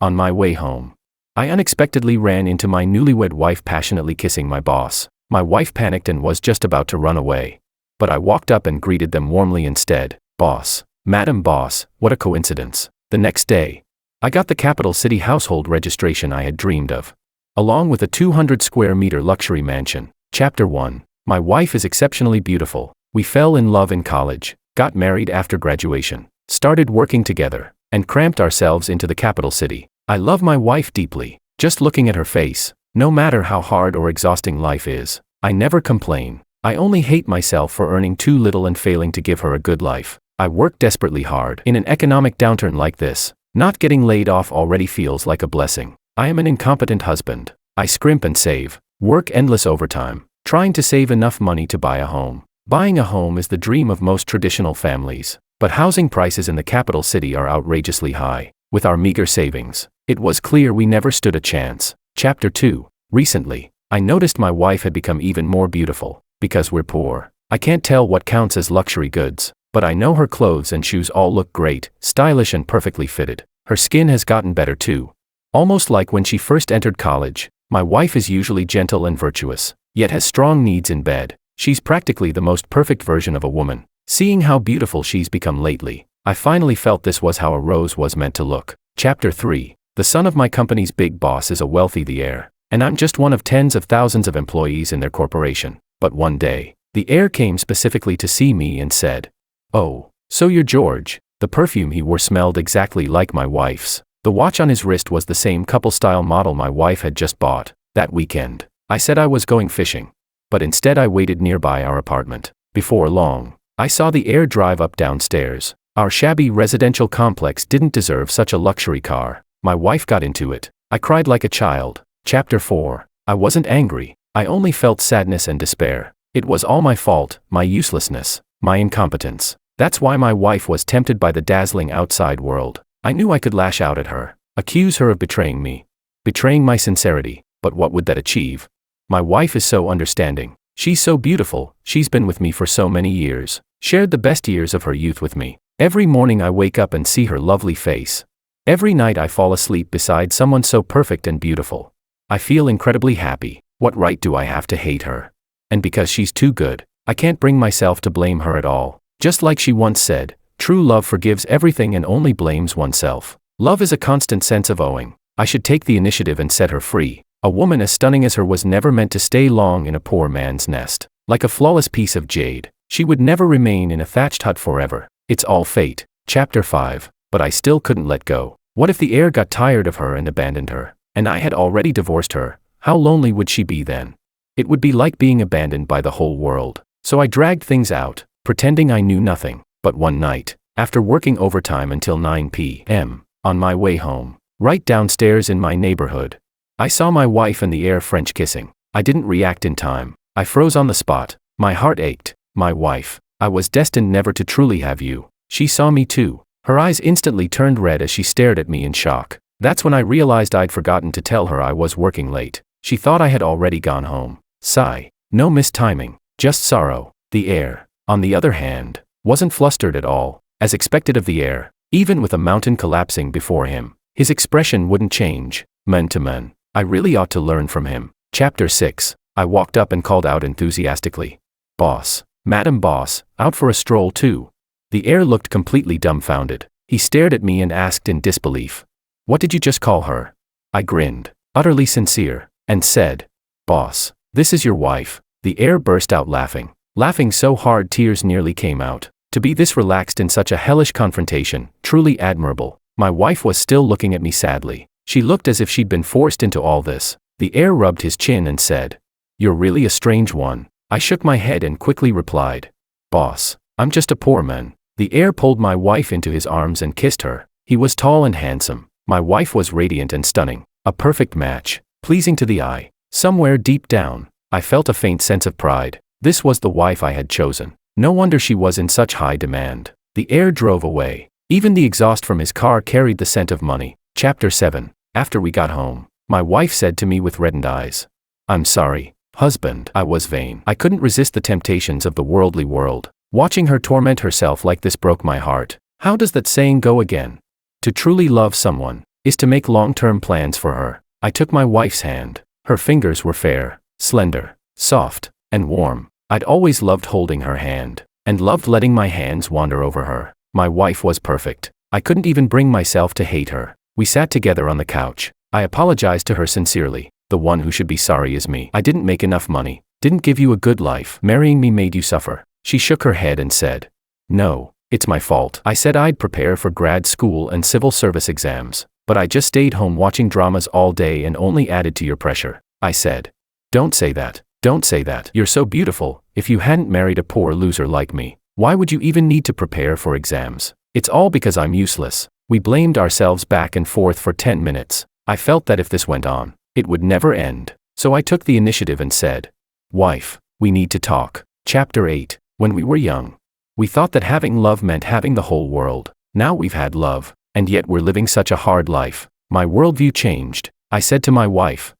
On my way home, I unexpectedly ran into my newlywed wife passionately kissing my boss. My wife panicked and was just about to run away. But I walked up and greeted them warmly instead. Boss, Madam Boss, what a coincidence. The next day, I got the capital city household registration I had dreamed of, along with a 200 square meter luxury mansion. Chapter 1. My wife is exceptionally beautiful. We fell in love in college, got married after graduation, started working together, and cramped ourselves into the capital city. I love my wife deeply. Just looking at her face, no matter how hard or exhausting life is, I never complain. I only hate myself for earning too little and failing to give her a good life. I work desperately hard. In an economic downturn like this, not getting laid off already feels like a blessing. I am an incompetent husband. I scrimp and save, work endless overtime, trying to save enough money to buy a home. Buying a home is the dream of most traditional families, but housing prices in the capital city are outrageously high. With our meager savings, it was clear we never stood a chance. Chapter 2. Recently, I noticed my wife had become even more beautiful. Because we're poor, I can't tell what counts as luxury goods, but I know her clothes and shoes all look great, stylish and perfectly fitted. Her skin has gotten better too. Almost like when she first entered college. My wife is usually gentle and virtuous, yet has strong needs in bed. She's practically the most perfect version of a woman. Seeing how beautiful she's become lately, I finally felt this was how a rose was meant to look. Chapter 3. The son of my company's big boss is a wealthy heir, and I'm just one of tens of thousands of employees in their corporation. But one day, the heir came specifically to see me and said, "Oh, so you're George." The perfume he wore smelled exactly like my wife's. The watch on his wrist was the same couple-style model my wife had just bought. That weekend, I said I was going fishing, but instead I waited nearby our apartment. Before long, I saw the heir drive up downstairs. Our shabby residential complex didn't deserve such a luxury car. My wife got into it. I cried like a child. Chapter 4. I wasn't angry. I only felt sadness and despair. It was all my fault, my uselessness, my incompetence. That's why my wife was tempted by the dazzling outside world. I knew I could lash out at her, accuse her of betraying me, betraying my sincerity, but what would that achieve? My wife is so understanding. She's so beautiful. She's been with me for so many years, shared the best years of her youth with me. Every morning I wake up and see her lovely face. Every night I fall asleep beside someone so perfect and beautiful. I feel incredibly happy. What right do I have to hate her? And because she's too good, I can't bring myself to blame her at all. Just like she once said, true love forgives everything and only blames oneself. Love is a constant sense of owing. I should take the initiative and set her free. A woman as stunning as her was never meant to stay long in a poor man's nest. Like a flawless piece of jade, she would never remain in a thatched hut forever. It's all fate. Chapter 5. But I still couldn't let go. What if the heir got tired of her and abandoned her? And I had already divorced her. How lonely would she be then? It would be like being abandoned by the whole world. So I dragged things out, pretending I knew nothing. But one night, after working overtime until 9 p.m., on my way home, right downstairs in my neighborhood, I saw my wife and the heir French kissing. I didn't react in time. I froze on the spot. My heart ached. My wife, I was destined never to truly have you. She saw me too. Her eyes instantly turned red as she stared at me in shock. That's when I realized I'd forgotten to tell her I was working late. She thought I had already gone home. Sigh. No mistiming, just sorrow. The heir, on the other hand, wasn't flustered at all. As expected of the heir, even with a mountain collapsing before him, his expression wouldn't change. Man to man. I really ought to learn from him. Chapter 6. I walked up and called out enthusiastically, "Boss, Madam Boss, out for a stroll too?" The heir looked completely dumbfounded. He stared at me and asked in disbelief, "What did you just call her?" I grinned, utterly sincere, and said, "Boss, this is your wife." The heir burst out laughing so hard tears nearly came out. To be this relaxed in such a hellish confrontation, truly admirable. My wife was still looking at me sadly. She looked as if she'd been forced into all this. The heir rubbed his chin and said, "You're really a strange one." I shook my head and quickly replied, "Boss, I'm just a poor man." The heir pulled my wife into his arms and kissed her. He was tall and handsome. My wife was radiant and stunning. A perfect match, pleasing to the eye. Somewhere deep down, I felt a faint sense of pride. This was the wife I had chosen. No wonder she was in such high demand. The heir drove away. Even the exhaust from his car carried the scent of money. Chapter 7. After we got home, my wife said to me with reddened eyes, "I'm sorry, husband." I was vain. I couldn't resist the temptations of the worldly world. Watching her torment herself like this broke my heart. How does that saying go again? To truly love someone, is to make long-term plans for her. I took my wife's hand. Her fingers were fair, slender, soft, and warm. I'd always loved holding her hand, and loved letting my hands wander over her. My wife was perfect. I couldn't even bring myself to hate her. We sat together on the couch. I apologized to her sincerely. The one who should be sorry is me. I didn't make enough money, didn't give you a good life. Marrying me made you suffer. She shook her head and said, "No, it's my fault." I said I'd prepare for grad school and civil service exams, but I just stayed home watching dramas all day and only added to your pressure. I said, "Don't say that. Don't say that. You're so beautiful. If you hadn't married a poor loser like me, why would you even need to prepare for exams? It's all because I'm useless." We blamed ourselves back and forth for 10 minutes. I felt that if this went on, it would never end. So I took the initiative and said, "Wife, we need to talk." Chapter 8. When we were young, we thought that having love meant having the whole world. Now we've had love, and yet we're living such a hard life. My worldview changed. I said to my wife,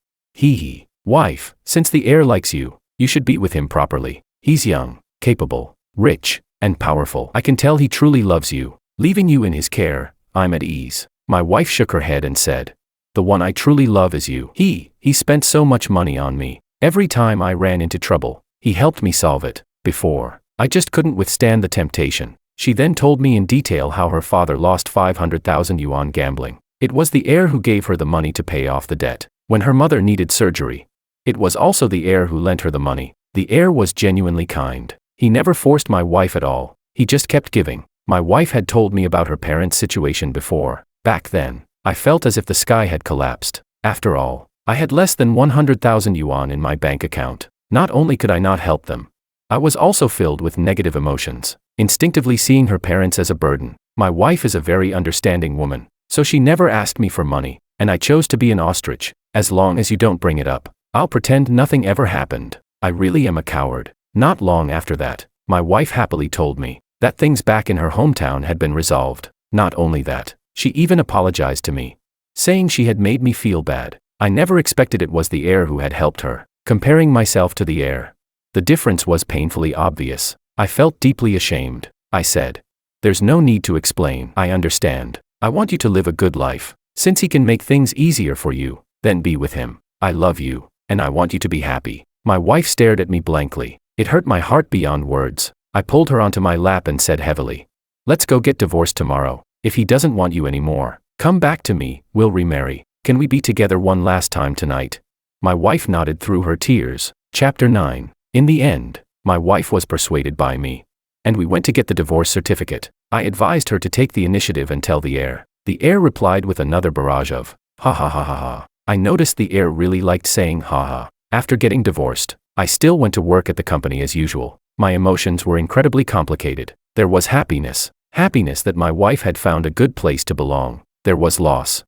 "Wife, since the heir likes you, you should be with him properly. He's young, capable, rich, and powerful. I can tell he truly loves you. Leaving you in his care, I'm at ease." My wife shook her head and said, "The one I truly love is you. He spent so much money on me. Every time I ran into trouble, he helped me solve it. Before, I just couldn't withstand the temptation." She then told me in detail how her father lost 500,000 yuan gambling. It was the heir who gave her the money to pay off the debt when her mother needed surgery. It was also the heir who lent her the money. The heir was genuinely kind. He never forced my wife at all. He just kept giving. My wife had told me about her parents' situation before. Back then, I felt as if the sky had collapsed. After all, I had less than 100,000 yuan in my bank account. Not only could I not help them, I was also filled with negative emotions, instinctively seeing her parents as a burden. My wife is a very understanding woman, so she never asked me for money, and I chose to be an ostrich. As long as you don't bring it up, I'll pretend nothing ever happened. I really am a coward. Not long after that, my wife happily told me that things back in her hometown had been resolved. Not only that, she even apologized to me, saying she had made me feel bad. I never expected it was the heir who had helped her. Comparing myself to the heir, the difference was painfully obvious. I felt deeply ashamed. I said, "There's no need to explain. I understand. I want you to live a good life. Since he can make things easier for you, then be with him. I love you, and I want you to be happy." My wife stared at me blankly. It hurt my heart beyond words. I pulled her onto my lap and said heavily, "Let's go get divorced tomorrow. If he doesn't want you anymore, come back to me, we'll remarry. Can we be together one last time tonight?" My wife nodded through her tears. Chapter 9. In the end, my wife was persuaded by me, and we went to get the divorce certificate. I advised her to take the initiative and tell the heir. The heir replied with another barrage of, "Ha ha ha ha ha." I noticed the heir really liked saying ha ha. After getting divorced, I still went to work at the company as usual. My emotions were incredibly complicated. There was happiness that my wife had found a good place to belong. There was loss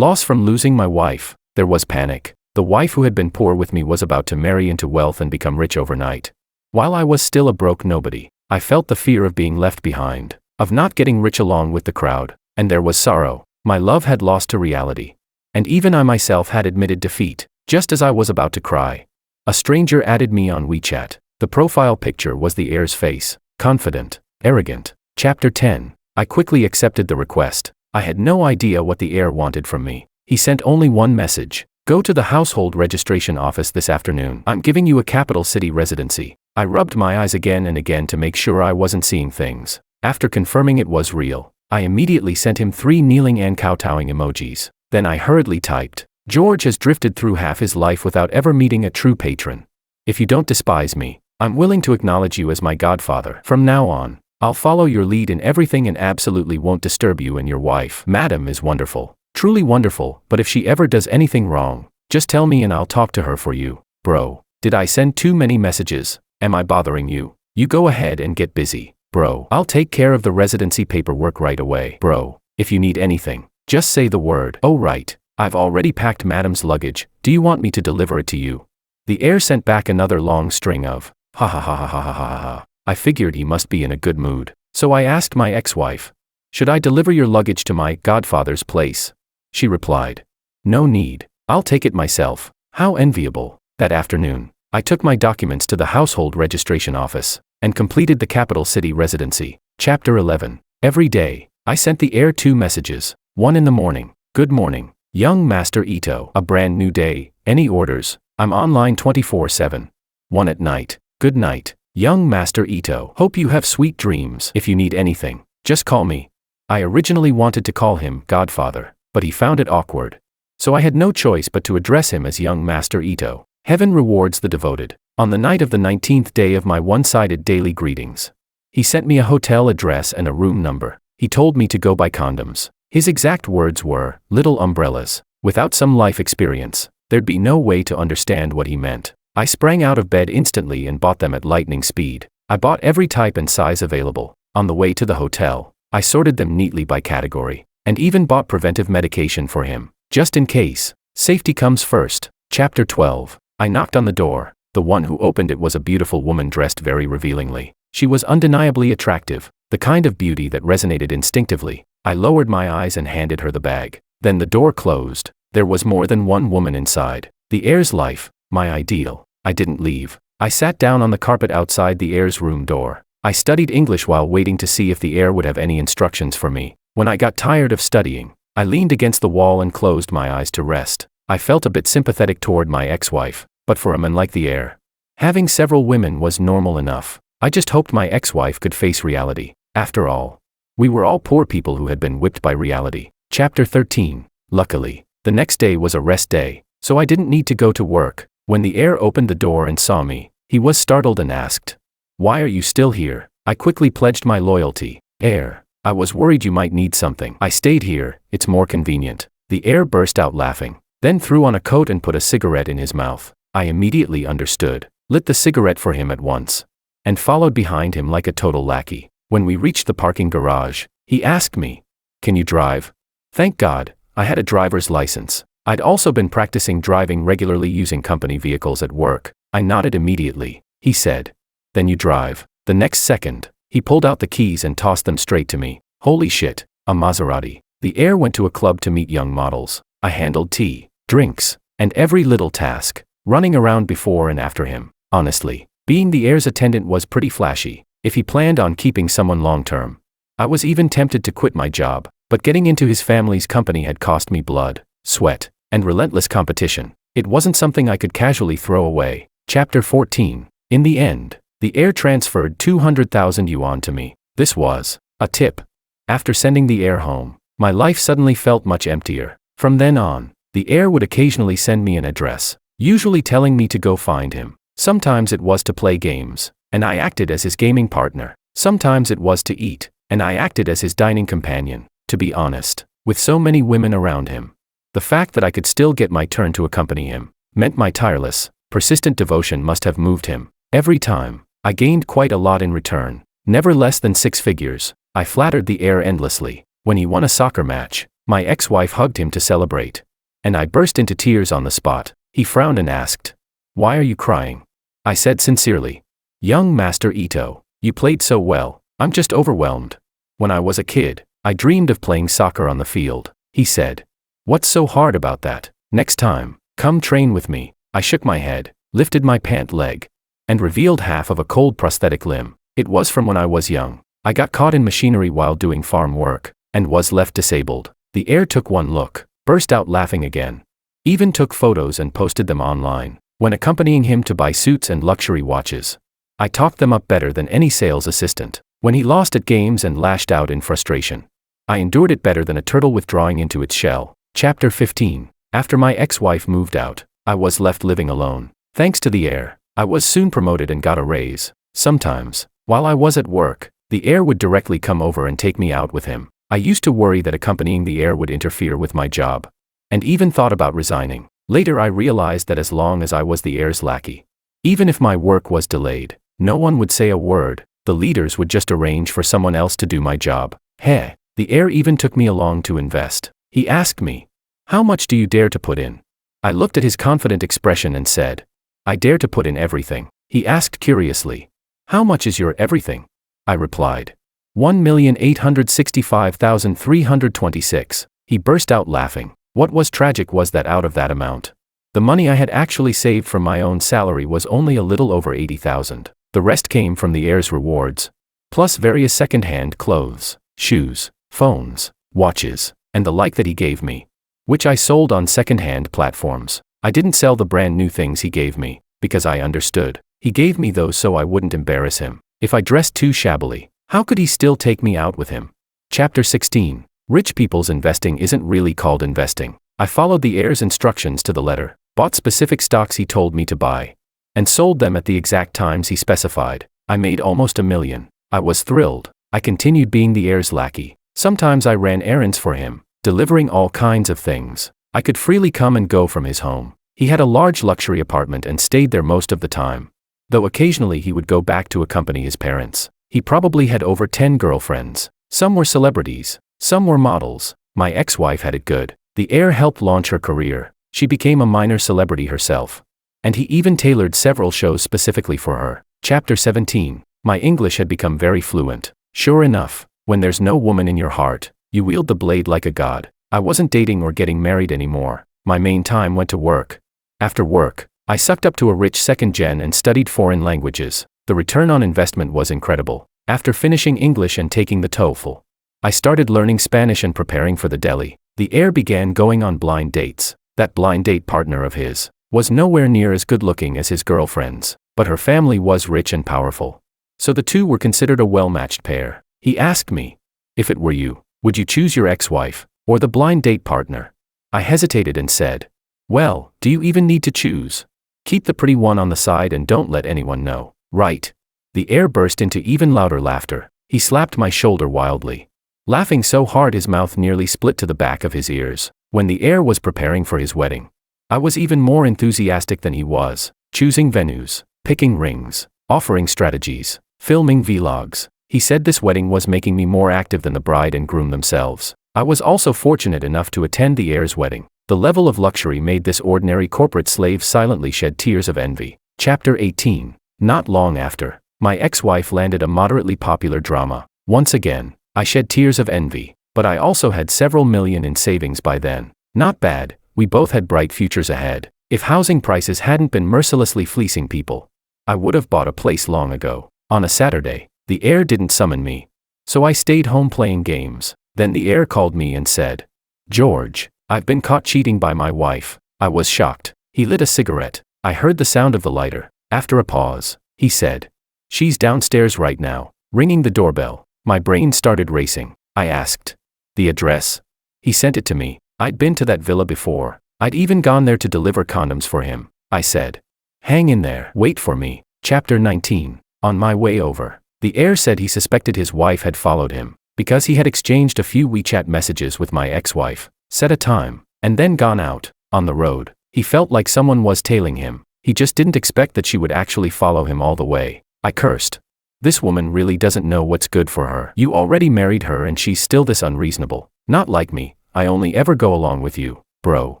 from losing my wife. There was panic. The wife who had been poor with me was about to marry into wealth and become rich overnight. While I was still a broke nobody, I felt the fear of being left behind, of not getting rich along with the crowd, and there was sorrow. My love had lost to reality. And even I myself had admitted defeat. Just as I was about to cry, a stranger added me on WeChat. The profile picture was the heir's face, confident, arrogant. Chapter 10. I quickly accepted the request. I had no idea what the heir wanted from me. He sent only one message: "Go to the household registration office this afternoon. I'm giving you a capital city residency." I rubbed my eyes again and again to make sure I wasn't seeing things. After confirming it was real, I immediately sent him 3 kneeling and kowtowing emojis. Then I hurriedly typed, "George has drifted through half his life without ever meeting a true patron. If you don't despise me, I'm willing to acknowledge you as my godfather. From now on, I'll follow your lead in everything and absolutely won't disturb you and your wife. Madam is wonderful, truly wonderful, but if she ever does anything wrong, just tell me and I'll talk to her for you." Bro, did I send too many messages? Am I bothering you? You go ahead and get busy. Bro, I'll take care of the residency paperwork right away. Bro, if you need anything, just say the word. Oh right, I've already packed madam's luggage. Do you want me to deliver it to you? The heir sent back another long string of, ha ha ha ha ha ha ha ha. I figured he must be in a good mood. So I asked my ex-wife, "Should I deliver your luggage to my godfather's place?" She replied, "No need, I'll take it myself." How enviable. That afternoon, I took my documents to the household registration office and completed the capital city residency. Chapter 11. Every day, I sent the heir 2 messages. One in the morning, "Good morning. Young Master Ito. A brand new day. Any orders? I'm online 24/7. 1 at night. Good night. Young Master Ito. Hope you have sweet dreams. If you need anything, just call me. I originally wanted to call him Godfather, but he found it awkward. So I had no choice but to address him as Young Master Ito. Heaven rewards the devoted. On the night of the 19th day of my one-sided daily greetings, he sent me a hotel address and a room number. He told me to go buy condoms. His exact words were, little umbrellas. Without some life experience, there'd be no way to understand what he meant. I sprang out of bed instantly and bought them at lightning speed. I bought every type and size available. On the way to the hotel, I sorted them neatly by category, and even bought preventive medication for him, just in case. Safety comes first. Chapter 12. I knocked on the door. The one who opened it was a beautiful woman dressed very revealingly. She was undeniably attractive, the kind of beauty that resonated instinctively. I lowered my eyes and handed her the bag. Then the door closed. There was more than one woman inside. The heir's life, my ideal. I didn't leave. I sat down on the carpet outside the heir's room door. I studied English while waiting to see if the heir would have any instructions for me. When I got tired of studying, I leaned against the wall and closed my eyes to rest. I felt a bit sympathetic toward my ex-wife, but for a man like the heir, having several women was normal enough. I just hoped my ex-wife could face reality. After all, we were all poor people who had been whipped by reality. Chapter 13. Luckily, the next day was a rest day, so I didn't need to go to work. When the heir opened the door and saw me, he was startled and asked, "Why are you still here?" I quickly pledged my loyalty. "Heir, I was worried you might need something. I stayed here, it's more convenient." The heir burst out laughing, then threw on a coat and put a cigarette in his mouth. I immediately understood, lit the cigarette for him at once, and followed behind him like a total lackey. When we reached the parking garage, he asked me, "Can you drive?" Thank God, I had a driver's license. I'd also been practicing driving regularly using company vehicles at work. I nodded immediately. He said, "Then you drive." The next second, he pulled out the keys and tossed them straight to me. Holy shit, a Maserati. The heir went to a club to meet young models. I handled tea, drinks, and every little task, running around before and after him. Honestly, being the heir's attendant was pretty flashy, if he planned on keeping someone long-term. I was even tempted to quit my job, but getting into his family's company had cost me blood, sweat, and relentless competition. It wasn't something I could casually throw away. Chapter 14. In the end, the heir transferred 200,000 yuan to me. This was a tip. After sending the heir home, my life suddenly felt much emptier. From then on, the heir would occasionally send me an address, usually telling me to go find him. Sometimes it was to play games, and I acted as his gaming partner. Sometimes it was to eat, and I acted as his dining companion. To be honest, with so many women around him, the fact that I could still get my turn to accompany him meant my tireless, persistent devotion must have moved him. Every time, I gained quite a lot in return, never less than 6 figures. I flattered the heir endlessly. When he won a soccer match, my ex-wife hugged him to celebrate, and I burst into tears on the spot. He frowned and asked, "Why are you crying?" I said sincerely, "Young Master Ito, you played so well, I'm just overwhelmed. When I was a kid, I dreamed of playing soccer on the field." He said, "What's so hard about that? Next time, come train with me." I shook my head, lifted my pant leg, and revealed half of a cold prosthetic limb. It was from when I was young. I got caught in machinery while doing farm work, and was left disabled. The heir took one look, burst out laughing again, even took photos and posted them online. When accompanying him to buy suits and luxury watches, I talked them up better than any sales assistant. When he lost at games and lashed out in frustration, I endured it better than a turtle withdrawing into its shell. Chapter 15. After my ex-wife moved out, I was left living alone. Thanks to the heir, I was soon promoted and got a raise. Sometimes, while I was at work, the heir would directly come over and take me out with him. I used to worry that accompanying the heir would interfere with my job, and even thought about resigning. Later I realized that as long as I was the heir's lackey, even if my work was delayed, no one would say a word. The leaders would just arrange for someone else to do my job. Heh, the heir even took me along to invest. He asked me, "How much do you dare to put in?" I looked at his confident expression and said, "I dare to put in everything." He asked curiously, "How much is your everything?" I replied, 1,865,326. He burst out laughing. What was tragic was that out of that amount, the money I had actually saved from my own salary was only a little over 80,000. The rest came from the heir's rewards, plus various second-hand clothes, shoes, phones, watches, and the like that he gave me. which I sold on second-hand platforms. I didn't sell the brand new things he gave me, because I understood. He gave me those so I wouldn't embarrass him. If I dressed too shabbily, how could he still take me out with him? Chapter 16. Rich people's investing isn't really called investing. I followed the heir's instructions to the letter, bought specific stocks he told me to buy, and sold them at the exact times he specified. I made almost $1 million. I was thrilled. I continued being the heir's lackey. Sometimes I ran errands for him, delivering all kinds of things. I could freely come and go from his home. He had a large luxury apartment and stayed there most of the time, though occasionally he would go back to accompany his parents. He probably had over 10 girlfriends. Some were celebrities, some were models. My ex-wife had it good. The heir helped launch her career. She became a minor celebrity herself. And he even tailored several shows specifically for her. Chapter 17. My English had become very fluent. Sure enough, when there's no woman in your heart, you wield the blade like a god. I wasn't dating or getting married anymore. My main time went to work. After work, I sucked up to a rich second gen and studied foreign languages. The return on investment was incredible. After finishing English and taking the TOEFL, I started learning Spanish and preparing for the deli. The heir began going on blind dates. That blind date partner of his was nowhere near as good looking as his girlfriends, but her family was rich and powerful. So the two were considered a well-matched pair. He asked me, if it were you, would you choose your ex-wife or the blind date partner? I hesitated and said, well, do you even need to choose? Keep the pretty one on the side and don't let anyone know. Right. The heir burst into even louder laughter. He slapped my shoulder wildly, laughing so hard his mouth nearly split to the back of his ears. When the heir was preparing for his wedding, I was even more enthusiastic than he was, choosing venues, picking rings, offering strategies, filming vlogs. He said this wedding was making me more active than the bride and groom themselves. I was also fortunate enough to attend the heir's wedding. The level of luxury made this ordinary corporate slave silently shed tears of envy. Chapter 18. Not long after, my ex-wife landed a moderately popular drama. Once again, I shed tears of envy, but I also had several million in savings by then. Not bad, we both had bright futures ahead. If housing prices hadn't been mercilessly fleecing people, I would have bought a place long ago. On a Saturday, the heir didn't summon me, so I stayed home playing games. Then the heir called me and said, George, I've been caught cheating by my wife. I was shocked. He lit a cigarette. I heard the sound of the lighter. After a pause, he said, she's downstairs right now, ringing the doorbell. My brain started racing. I asked, the address? He sent it to me. I'd been to that villa before. I'd even gone there to deliver condoms for him. I said, hang in there, wait for me. Chapter 19. On my way over, the heir said he suspected his wife had followed him, because he had exchanged a few WeChat messages with my ex-wife, set a time, and then gone out. On the road, he felt like someone was tailing him. He just didn't expect that she would actually follow him all the way. I cursed. This woman really doesn't know what's good for her. You already married her and she's still this unreasonable. Not like me, I only ever go along with you, bro.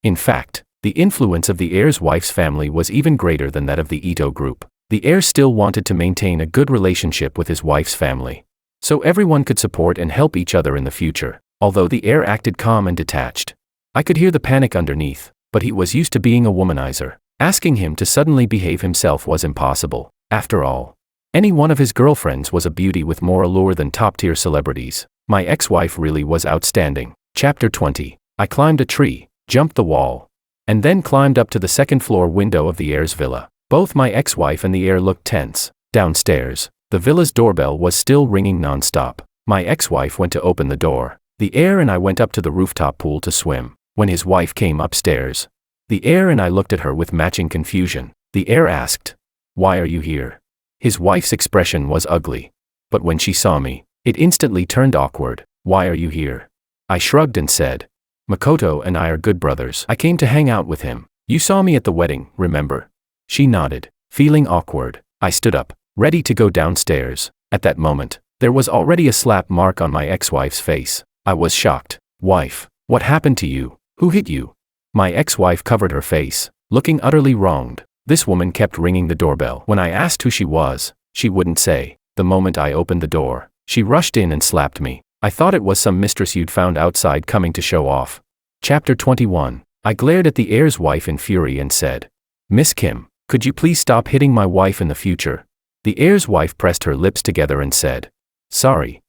In fact, the influence of the heir's wife's family was even greater than that of the Ito group. The heir still wanted to maintain a good relationship with his wife's family, so everyone could support and help each other in the future. Although the heir acted calm and detached, I could hear the panic underneath, but he was used to being a womanizer. Asking him to suddenly behave himself was impossible. After all, any one of his girlfriends was a beauty with more allure than top-tier celebrities. My ex-wife really was outstanding. Chapter 20. I climbed a tree, jumped the wall, and then climbed up to the second-floor window of the heir's villa. Both my ex-wife and the heir looked tense. Downstairs, the villa's doorbell was still ringing non-stop. My ex-wife went to open the door. The heir and I went up to the rooftop pool to swim. When his wife came upstairs, the heir and I looked at her with matching confusion. The heir asked, "Why are you here?" His wife's expression was ugly, but when she saw me, it instantly turned awkward. "Why are you here?" I shrugged and said, "Makoto and I are good brothers. I came to hang out with him. You saw me at the wedding, remember?" She nodded. Feeling awkward, I stood up, ready to go downstairs. At that moment, there was already a slap mark on my ex-wife's face. I was shocked. "Wife, what happened to you? Who hit you?" My ex-wife covered her face, looking utterly wronged. This woman kept ringing the doorbell. When I asked who she was, she wouldn't say. The moment I opened the door, she rushed in and slapped me. I thought it was some mistress you'd found outside coming to show off. Chapter 21. I glared at the heir's wife in fury and said, "Miss Kim, could you please stop hitting my wife in the future?" The heir's wife pressed her lips together and said, "Sorry.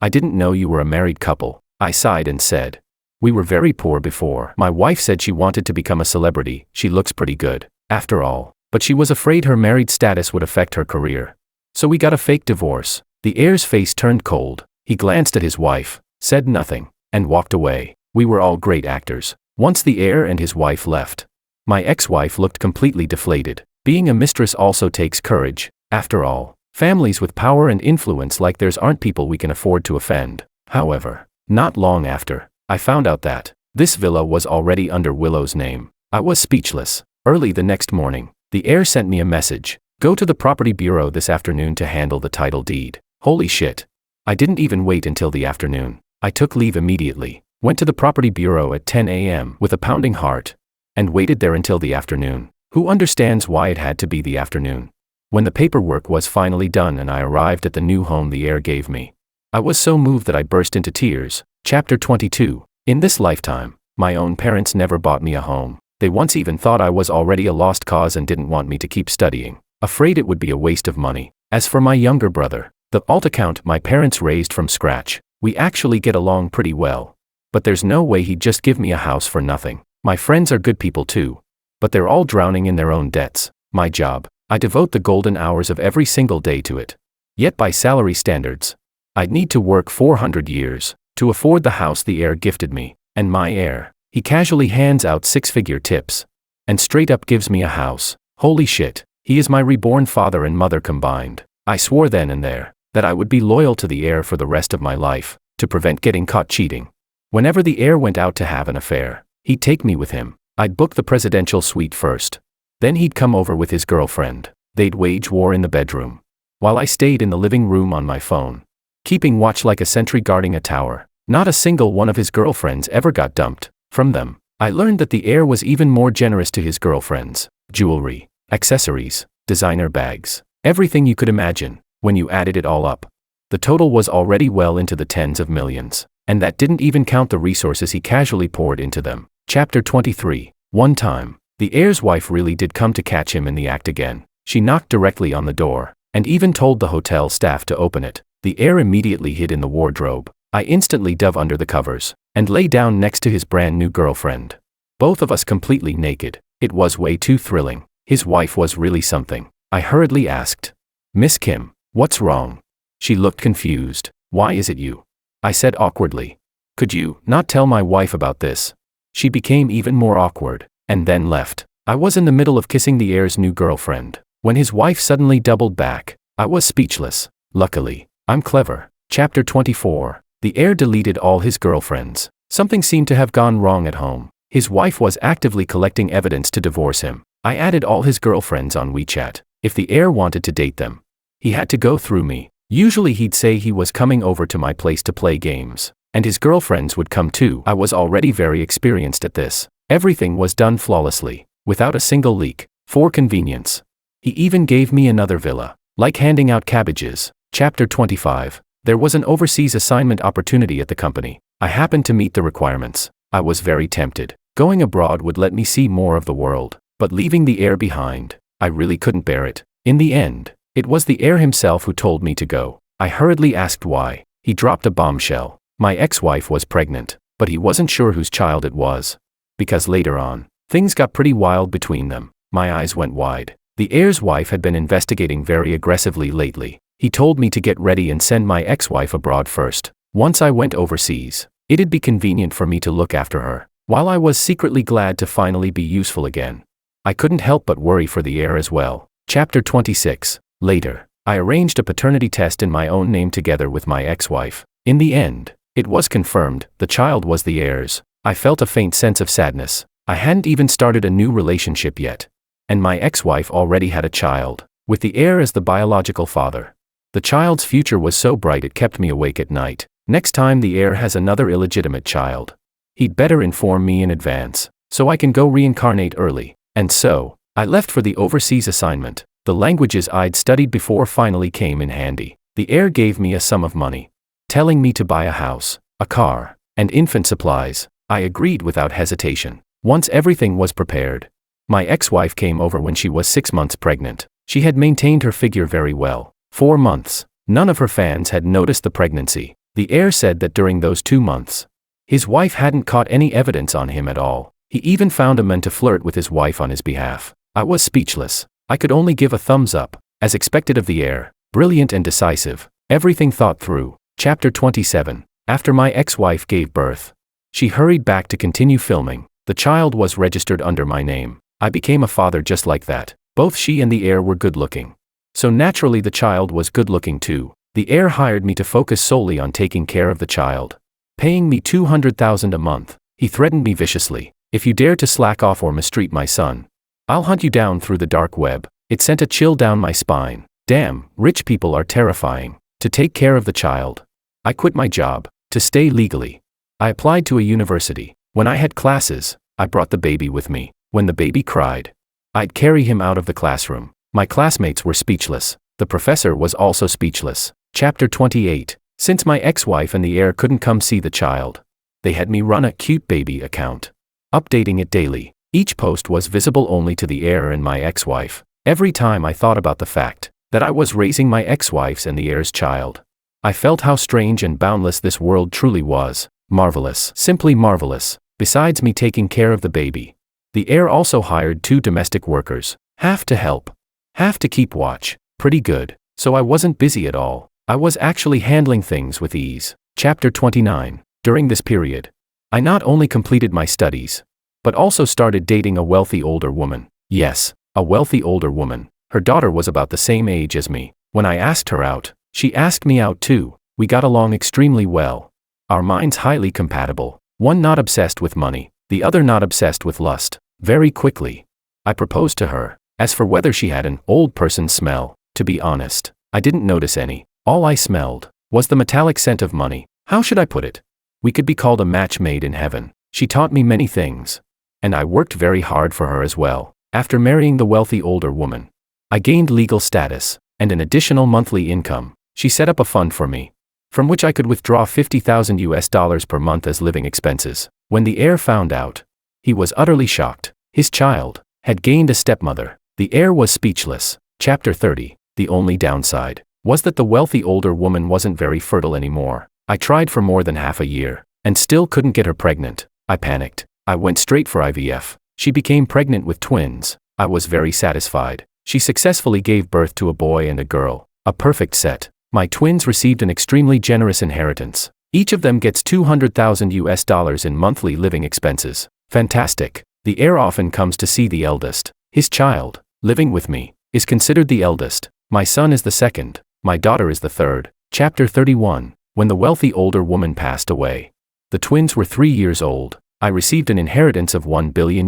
I didn't know you were a married couple." I sighed and said, We were very poor before. My wife said she wanted to become a celebrity. She looks pretty good, after all, but she was afraid her married status would affect her career. So we got a fake divorce. The heir's face turned cold. He glanced at his wife, said nothing, and walked away. We were all great actors. Once the heir and his wife left, my ex-wife looked completely deflated. Being a mistress also takes courage. After all, families with power and influence like theirs aren't people we can afford to offend. However, not long after, I found out that this villa was already under Willow's name. I was speechless. Early the next morning, the heir sent me a message. Go to the property bureau this afternoon to handle the title deed. Holy shit. I didn't even wait until the afternoon. I took leave immediately, went to the property bureau at 10 a.m. with a pounding heart, and waited there until the afternoon. Who understands why it had to be the afternoon? When the paperwork was finally done and I arrived at the new home the heir gave me, I was so moved that I burst into tears. Chapter 22. In this lifetime, my own parents never bought me a home. They once even thought I was already a lost cause and didn't want me to keep studying, afraid it would be a waste of money. As for my younger brother, the alt account my parents raised from scratch, we actually get along pretty well. But there's no way he'd just give me a house for nothing. My friends are good people too, but they're all drowning in their own debts. My job, I devote the golden hours of every single day to it. Yet by salary standards, I'd need to work 400 years to afford the house the heir gifted me. And my heir, he casually hands out six-figure tips and straight up gives me a house. Holy shit, he is my reborn father and mother combined. I swore then and there that I would be loyal to the heir for the rest of my life, to prevent getting caught cheating. Whenever the heir went out to have an affair, he'd take me with him. I'd book the presidential suite first. Then he'd come over with his girlfriend. They'd wage war in the bedroom, while I stayed in the living room on my phone, keeping watch like a sentry guarding a tower. Not a single one of his girlfriends ever got dumped. From them, I learned that the heir was even more generous to his girlfriends. Jewelry, accessories, designer bags, everything you could imagine. When you added it all up, the total was already well into the tens of millions, and that didn't even count the resources he casually poured into them. Chapter 23. One time, the heir's wife really did come to catch him in the act again. She knocked directly on the door, and even told the hotel staff to open it. The heir immediately hid in the wardrobe. I instantly dove under the covers, and lay down next to his brand new girlfriend. Both of us completely naked. It was way too thrilling. His wife was really something. I hurriedly asked, "Miss Kim, what's wrong?" She looked confused. "Why is it you?" I said awkwardly. "Could you not tell my wife about this?" She became even more awkward, and then left. I was in the middle of kissing the heir's new girlfriend, when his wife suddenly doubled back. I was speechless. Luckily, I'm clever. Chapter 24. The heir deleted all his girlfriends. Something seemed to have gone wrong at home. His wife was actively collecting evidence to divorce him. I added all his girlfriends on WeChat. If the heir wanted to date them, he had to go through me. Usually he'd say he was coming over to my place to play games, and his girlfriends would come too. I was already very experienced at this. Everything was done flawlessly, without a single leak, for convenience. He even gave me another villa, like handing out cabbages. Chapter 25. There was an overseas assignment opportunity at the company. I happened to meet the requirements. I was very tempted. Going abroad would let me see more of the world, but leaving the heir behind, I really couldn't bear it. In the end, it was the heir himself who told me to go. I hurriedly asked why. He dropped a bombshell. My ex-wife was pregnant, but he wasn't sure whose child it was. Because later on, things got pretty wild between them. My eyes went wide. The heir's wife had been investigating very aggressively lately. He told me to get ready and send my ex-wife abroad first. Once I went overseas, it'd be convenient for me to look after her, while I was secretly glad to finally be useful again. I couldn't help but worry for the heir as well. Chapter 26. Later, I arranged a paternity test in my own name together with my ex-wife. In the end, it was confirmed, the child was the heir's. I felt a faint sense of sadness. I hadn't even started a new relationship yet, and my ex-wife already had a child, with the heir as the biological father. The child's future was so bright it kept me awake at night. Next time the heir has another illegitimate child, he'd better inform me in advance, so I can go reincarnate early. And so, I left for the overseas assignment. The languages I'd studied before finally came in handy. The heir gave me a sum of money, telling me to buy a house, a car, and infant supplies. I agreed without hesitation. Once everything was prepared, my ex-wife came over when she was 6 months pregnant. She had maintained her figure very well. 4 months. None of her fans had noticed the pregnancy. The heir said that during those 2 months, His wife hadn't caught any evidence on him at all. He even found a man to flirt with his wife on his behalf. I was speechless. I could only give a thumbs up, as expected of the heir. Brilliant and decisive. Everything thought through. Chapter 27. After my ex-wife gave birth, she hurried back to continue filming. The child was registered under my name. I became a father just like that. Both she and the heir were good-looking. So naturally the child was good-looking too. The heir hired me to focus solely on taking care of the child, paying me $200,000 a month. He threatened me viciously. If you dare to slack off or mistreat my son, I'll hunt you down through the dark web. It sent a chill down my spine. Damn, rich people are terrifying. To take care of the child, I quit my job, to stay legally. I applied to a university. When I had classes, I brought the baby with me. When the baby cried, I'd carry him out of the classroom. My classmates were speechless. The professor was also speechless. Chapter 28. Since my ex-wife and the heir couldn't come see the child, they had me run a cute baby account, updating it daily. Each post was visible only to the heir and my ex-wife. Every time I thought about the fact that I was raising my ex-wife's and the heir's child, I felt how strange and boundless this world truly was. Marvelous. Simply marvelous. Besides me taking care of the baby, the heir also hired 2 domestic workers, half to help, half to keep watch. Pretty good. So I wasn't busy at all. I was actually handling things with ease. Chapter 29. During this period, I not only completed my studies, but also started dating a wealthy older woman. Yes, a wealthy older woman. Her daughter was about the same age as me. When I asked her out, she asked me out too. We got along extremely well. Our minds highly compatible. One not obsessed with money, the other not obsessed with lust. Very quickly, I proposed to her. As for whether she had an old person smell, to be honest, I didn't notice any. All I smelled was the metallic scent of money. How should I put it? We could be called a match made in heaven. She taught me many things, and I worked very hard for her as well. After marrying the wealthy older woman, I gained legal status and an additional monthly income. She set up a fund for me, from which I could withdraw $50,000 per month as living expenses. When the heir found out, he was utterly shocked. His child had gained a stepmother. The heir was speechless. Chapter 30. The only downside was that the wealthy older woman wasn't very fertile anymore. I tried for more than half a year, and still couldn't get her pregnant. I panicked. I went straight for IVF. She became pregnant with twins. I was very satisfied. She successfully gave birth to a boy and a girl. A perfect set. My twins received an extremely generous inheritance. Each of them gets $200,000 in monthly living expenses. Fantastic. The heir often comes to see the eldest. His child, living with me, is considered the eldest. My son is the second. My daughter is the third. Chapter 31. When the wealthy older woman passed away, the twins were 3 years old. I received an inheritance of $1 billion.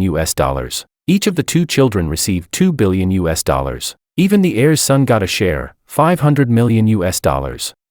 Each of the 2 children received $2 billion. Even the heir's son got a share, $500 million.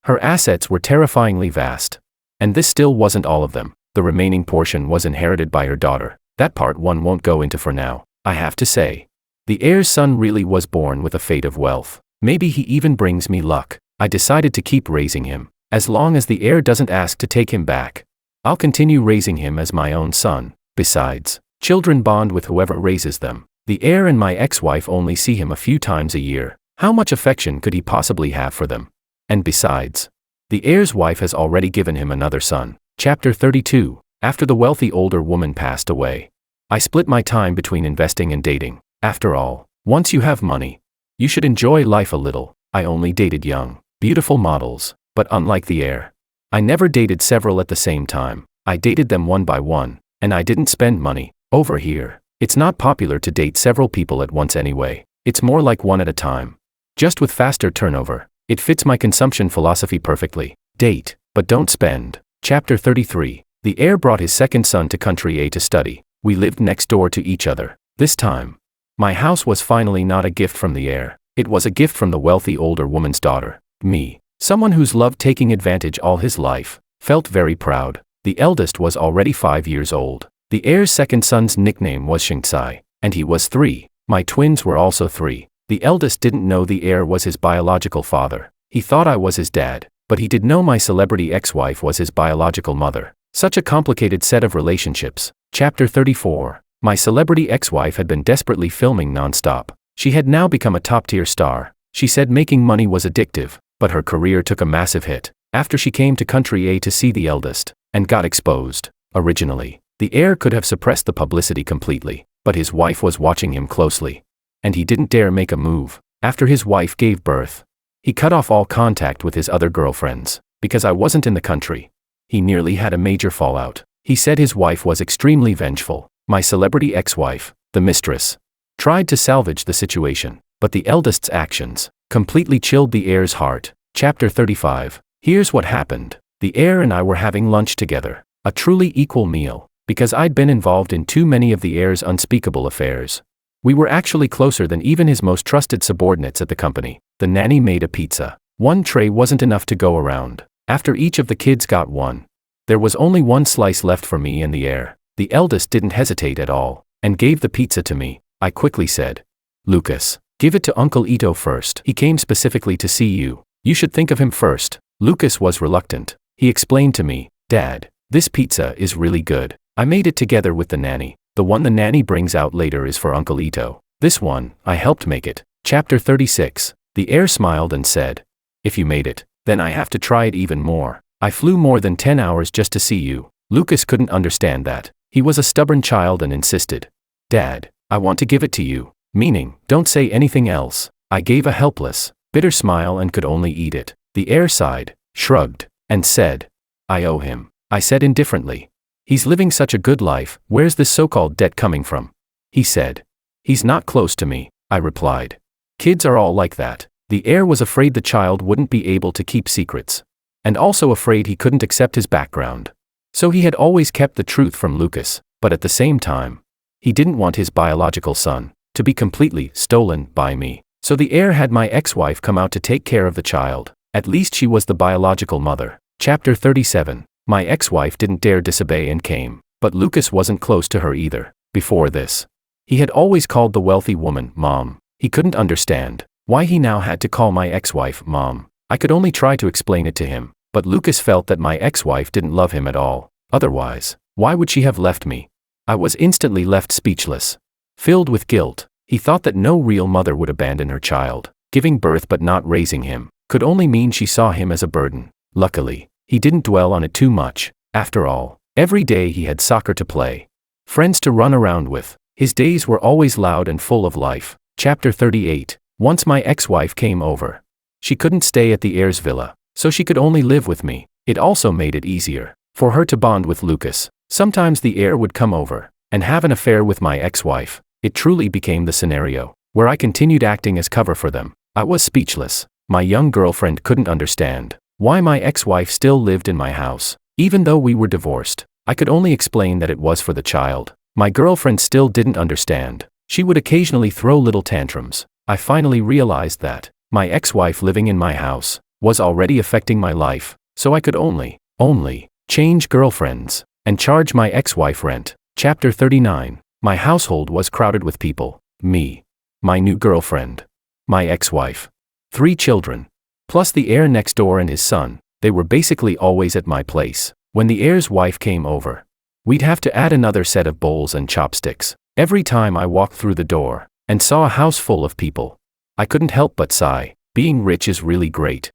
Her assets were terrifyingly vast. And this still wasn't all of them. The remaining portion was inherited by her daughter. That part one won't go into for now. I have to say, the heir's son really was born with a fate of wealth. Maybe he even brings me luck. I decided to keep raising him. As long as the heir doesn't ask to take him back, I'll continue raising him as my own son. Besides, children bond with whoever raises them. The heir and my ex-wife only see him a few times a year. How much affection could he possibly have for them? And besides, the heir's wife has already given him another son. Chapter 32. After the wealthy older woman passed away, I split my time between investing and dating. After all, once you have money, you should enjoy life a little. I only dated young, beautiful models, but unlike the heir, I never dated several at the same time. I dated them one by one, and I didn't spend money. Over here, it's not popular to date several people at once anyway. It's more like one at a time, just with faster turnover. It fits my consumption philosophy perfectly. Date, but don't spend. Chapter 33. The heir brought his second son to country A to study. We lived next door to each other. This time, my house was finally not a gift from the heir. It was a gift from the wealthy older woman's daughter. Me, someone who's loved taking advantage all his life, felt very proud. The eldest was already 5 years old. The heir's second son's nickname was Shingsai, and he was 3. My twins were also 3. The eldest didn't know the heir was his biological father. He thought I was his dad, but he did know my celebrity ex-wife was his biological mother. Such a complicated set of relationships. Chapter 34. My celebrity ex-wife had been desperately filming non-stop. She had now become a top-tier star. She said making money was addictive, but her career took a massive hit after she came to country A to see the eldest, and got exposed. Originally, the heir could have suppressed the publicity completely, but his wife was watching him closely. And he didn't dare make a move. After his wife gave birth, he cut off all contact with his other girlfriends, because I wasn't in the country. He nearly had a major fallout. He said his wife was extremely vengeful. My celebrity ex-wife, the mistress, tried to salvage the situation, but the eldest's actions completely chilled the heir's heart. Chapter 35. Here's what happened. The heir and I were having lunch together, a truly equal meal, because I'd been involved in too many of the heir's unspeakable affairs. We were actually closer than even his most trusted subordinates at the company. The nanny made a pizza. One tray wasn't enough to go around. After each of the kids got one, there was only one slice left for me and the heir. The eldest didn't hesitate at all, and gave the pizza to me. I quickly said, "Lucas, give it to Uncle Ito first. He came specifically to see you. You should think of him first." Lucas was reluctant. He explained to me, "Dad, this pizza is really good. I made it together with the nanny. The one the nanny brings out later is for Uncle Ito. This one, I helped make it." Chapter 36. The heir smiled and said, "If you made it, then I have to try it even more. I flew more than 10 hours just to see you." Lucas couldn't understand that. He was a stubborn child and insisted, "Dad, I want to give it to you. Meaning, don't say anything else." I gave a helpless, bitter smile and could only eat it. The heir sighed, shrugged, and said, "I owe him." I said indifferently, "He's living such a good life, where's this so-called debt coming from?" He said, "He's not close to me," I replied. Kids are all like that. The heir was afraid the child wouldn't be able to keep secrets, and also afraid he couldn't accept his background. So he had always kept the truth from Lucas, but at the same time, he didn't want his biological son to be completely stolen by me. So the heir had my ex-wife come out to take care of the child. At least she was the biological mother. Chapter 37. My ex-wife didn't dare disobey and came, but Lucas wasn't close to her either. Before this, he had always called the wealthy woman Mom. He couldn't understand why he now had to call my ex-wife Mom. I could only try to explain it to him, but Lucas felt that my ex-wife didn't love him at all. Otherwise, why would she have left me? I was instantly left speechless. Filled with guilt, he thought that no real mother would abandon her child. Giving birth but not raising him could only mean she saw him as a burden. Luckily, he didn't dwell on it too much. After all, every day he had soccer to play, friends to run around with. His days were always loud and full of life. Chapter 38. Once my ex-wife came over. She couldn't stay at the heir's villa, so she could only live with me. It also made it easier for her to bond with Lucas. Sometimes the heir would come over and have an affair with my ex-wife. It truly became the scenario where I continued acting as cover for them. I was speechless. My young girlfriend couldn't understand why my ex-wife still lived in my house. Even though we were divorced, I could only explain that it was for the child. My girlfriend still didn't understand. She would occasionally throw little tantrums. I finally realized that my ex-wife living in my house was already affecting my life, so I could only change girlfriends and charge my ex-wife rent. Chapter 39. My household was crowded with people. Me, my new girlfriend, my ex-wife, 3 children, plus the heir next door and his son. They were basically always at my place. When the heir's wife came over, we'd have to add another set of bowls and chopsticks every time I walked through the door and saw a house full of people. I couldn't help but sigh. Being rich is really great.